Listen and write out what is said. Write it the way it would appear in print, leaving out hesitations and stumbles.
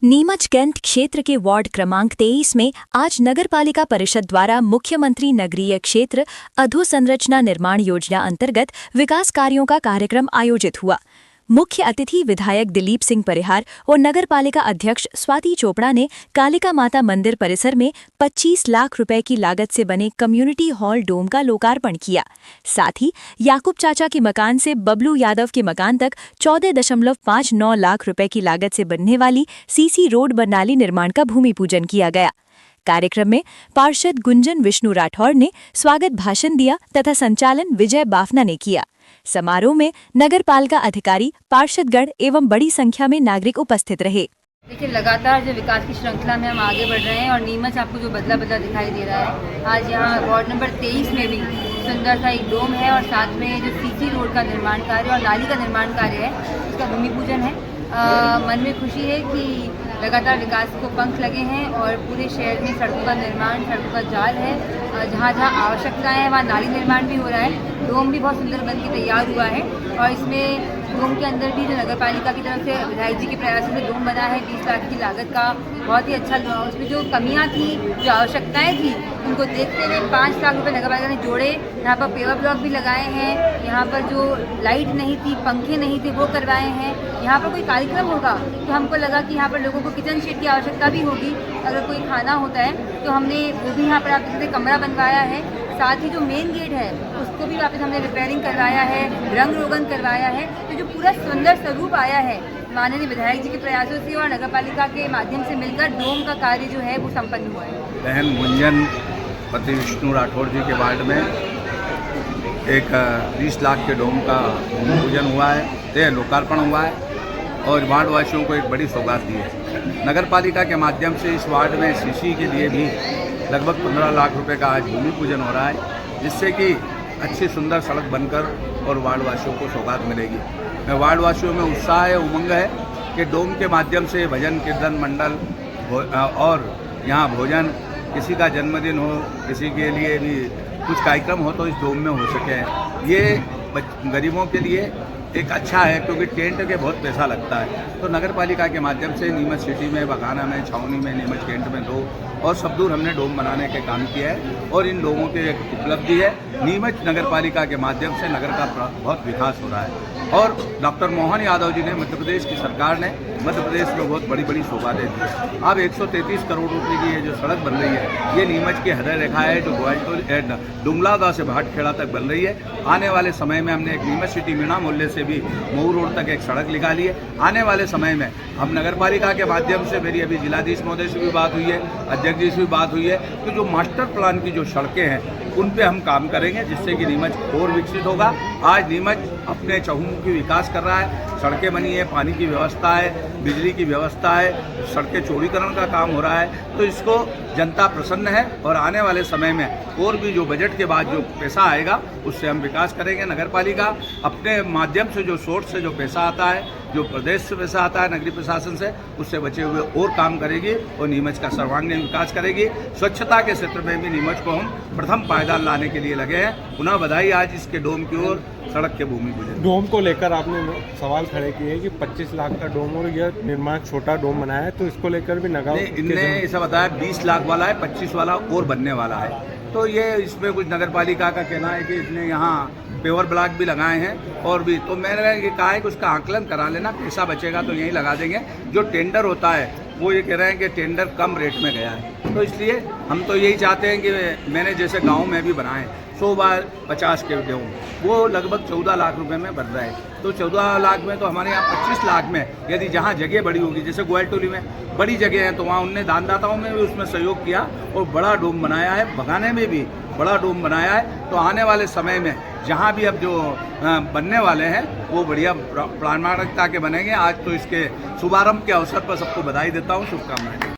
Neemuch cantt क्षेत्र के ward क्रमांक 23 में आज नगरपालिका परिषद द्वारा मुख्यमंत्री नगरीय क्षेत्र अधोसंरचना निर्माण योजना अंतर्गत विकास कार्यों का कार्यक्रम आयोजित हुआ। मुख्य अतिथि विधायक दिलीप सिंह परिहार और नगरपालिका अध्यक्ष स्वाति चोपड़ा ने कालिका माता मंदिर परिसर में 25 लाख रुपए की लागत से बने कम्युनिटी हॉल डोम का लोकार्पण किया। साथ ही याकूब चाचा के मकान से बबलू यादव के मकान तक 14.59 लाख रुपए की लागत से बनने वाली सीसी रोड बरनाली निर्माण का भूमि पूजन किया गया। कार्यक्रम में पार्षद गुंजन विष्णु राठौड़ ने स्वागत भाषण दिया तथा संचालन विजय बाफना ने किया। समारोह में नगरपालिका अधिकारी, पार्षदगण एवं बड़ी संख्या में नागरिक उपस्थित रहे। देखिए, लगातार जो विकास की श्रृंखला में हम आगे बढ़ रहे हैं और नीमच आपको जो बदला बदला दिखाई दे रहा है। आज यहाँ वार्ड नंबर 23 में भी सुंदर सा एक डोम है और साथ में जो सीसी रोड का निर्माण कार्य और नाली का निर्माण कार्य है, उसका भूमि पूजन है। मन में खुशी है कि लगातार विकास को पंख लगे हैं और पूरे शहर में सड़कों का निर्माण, सड़कों का जाल है। जहाँ जहाँ आवश्यकताएं हैं वहाँ नाली निर्माण भी हो रहा है। डोम भी बहुत सुंदर बन के तैयार हुआ है और इसमें डोम के अंदर भी जो नगरपालिका की तरफ से विधायक जी के प्रयासों से डोम बना है 20 लाख की लागत का, बहुत ही अच्छा। उसमें जो कमियां थी, जो आवश्यकताएं थी, उनको देखते हुए 5 लाख रुपए नगरपालिका ने जोड़े। यहाँ पर पेवर ब्लॉक भी लगाए हैं, यहाँ पर जो लाइट नहीं थी, पंखे नहीं थे, वो करवाए हैं। यहाँ पर कोई कार्यक्रम होगा तो हमको लगा कि यहाँ पर लोगों को किचन शेड की आवश्यकता भी होगी, अगर कोई खाना होता है तो हमने वो भी यहाँ पर आप जैसे कमरा बनवाया है। साथ ही जो मेन गेट है उसको भी वापस हमने रिपेयरिंग करवाया है, रंग रोगन करवाया है। तो जो पूरा सुंदर स्वरूप आया है माननीय विधायक जी के प्रयासों से और नगरपालिका के माध्यम से मिलकर डोम का कार्य जो है वो संपन्न हुआ है। बहन गुंजन पति विष्णु राठौड़ जी के वार्ड में एक 20 लाख के डोम का भूमि पूजन हुआ है, लोकार्पण हुआ है और वार्ड वासियों को एक बड़ी सौगात दी है। नगरपालिका के माध्यम से इस वार्ड में सीसी के लिए भी लगभग 15 लाख रुपए का आज भूमि पूजन हो रहा है, जिससे कि अच्छी सुंदर सड़क बनकर और वार्ड वासियों को सौगात मिलेगी। वार्ड वासियों में उत्साह है, उमंग है कि डोम के माध्यम से भजन कीर्तन मंडल और यहाँ भोजन, किसी का जन्मदिन हो, किसी के लिए भी कुछ कार्यक्रम हो तो इस डोम में हो सके। ये गरीबों के लिए एक अच्छा है, क्योंकि टेंट के बहुत पैसा लगता है। तो नगरपालिका के माध्यम से नीमच सिटी में, बगाना में, छावनी में, नीमच कैंट में 2 और सब दूर हमने डोम बनाने के काम किया है और इन डोमों की एक उपलब्धि है। नीमच नगरपालिका के माध्यम से नगर का बहुत विकास हो रहा है और डॉक्टर मोहन यादव जी ने, मध्य प्रदेश की सरकार ने मध्य प्रदेश में बहुत बड़ी बड़ी सौगातें दी। अब 133 करोड़ रुपए की ये जो सड़क बन रही है, ये नीमच की हृदय रेखा है जो डुंगलादा से भाटखेड़ा तक बन रही है। आने वाले समय में हमने एक नीमच सिटी मीणा मोहल्ले से भी मऊ रोड तक एक सड़क निकाली है। आने वाले समय में हम नगरपालिका के माध्यम से, मेरी अभी जिलाधीश महोदय से भी बात हुई है, अध्यक्ष जी से भी बात हुई है कि जो मास्टर प्लान की जो सड़कें हैं उन पे हम काम करेंगे, जिससे कि नीमच और विकसित होगा। आज नीमच अपने चहुमुखी विकास कर रहा है, सड़कें बनी है, पानी की व्यवस्था है, बिजली की व्यवस्था है, सड़कें चौड़ीकरण का काम हो रहा है। तो इसको जनता प्रसन्न है और आने वाले समय में और भी जो बजट के बाद जो पैसा आएगा उससे हम विकास करेंगे। नगरपालिका अपने माध्यम से जो सोर्स से जो पैसा आता है, जो प्रदेश से पैसा आता है नगरीय प्रशासन से, उससे बचे हुए और काम करेगी और नीमच का सर्वांगीण विकास करेगी। स्वच्छता के क्षेत्र में भी नीमच को हम प्रथम पायदान लाने के लिए लगे हैं। पुनः बधाई आज इसके डोम की ओर, सड़क के भूमि पूजन। डोम को लेकर आपने सवाल खड़े किए कि 25 लाख का डोम और यह निर्माण छोटा डोम बनाया है, तो इसको लेकर भी नगर इनने ऐसा बताया 20 लाख वाला है, 25 वाला और बनने वाला है। तो ये इसमें कुछ नगरपालिका का कहना है कि इसने यहाँ पेवर ब्लॉक भी लगाए हैं और भी, तो मैंने ये कहा है कि उसका आकलन करा लेना, पैसा बचेगा तो यहीं लगा देंगे। जो टेंडर होता है वो ये कह रहे हैं कि टेंडर कम रेट में गया है, तो इसलिए हम तो यही चाहते हैं कि मैंने जैसे गांव में भी बनाए 100 बार 50 के गेहूँ, वो लगभग 14 लाख रुपए में बन रहा है। तो 14 लाख में तो हमारे यहाँ 25 लाख में, यदि जहाँ जगह बड़ी होगी, जैसे ग्वालटोली में बड़ी जगह है तो वहाँ उनने दानदाताओं में भी उसमें सहयोग किया और बड़ा डोम बनाया है, बगाने में भी बड़ा डोम बनाया है। तो आने वाले समय में जहाँ भी अब जो बनने वाले हैं वो बढ़िया प्रामाणिकता के बनेंगे। आज तो इसके शुभारंभ के अवसर पर सबको बधाई देता हूँ, शुभकामनाएं।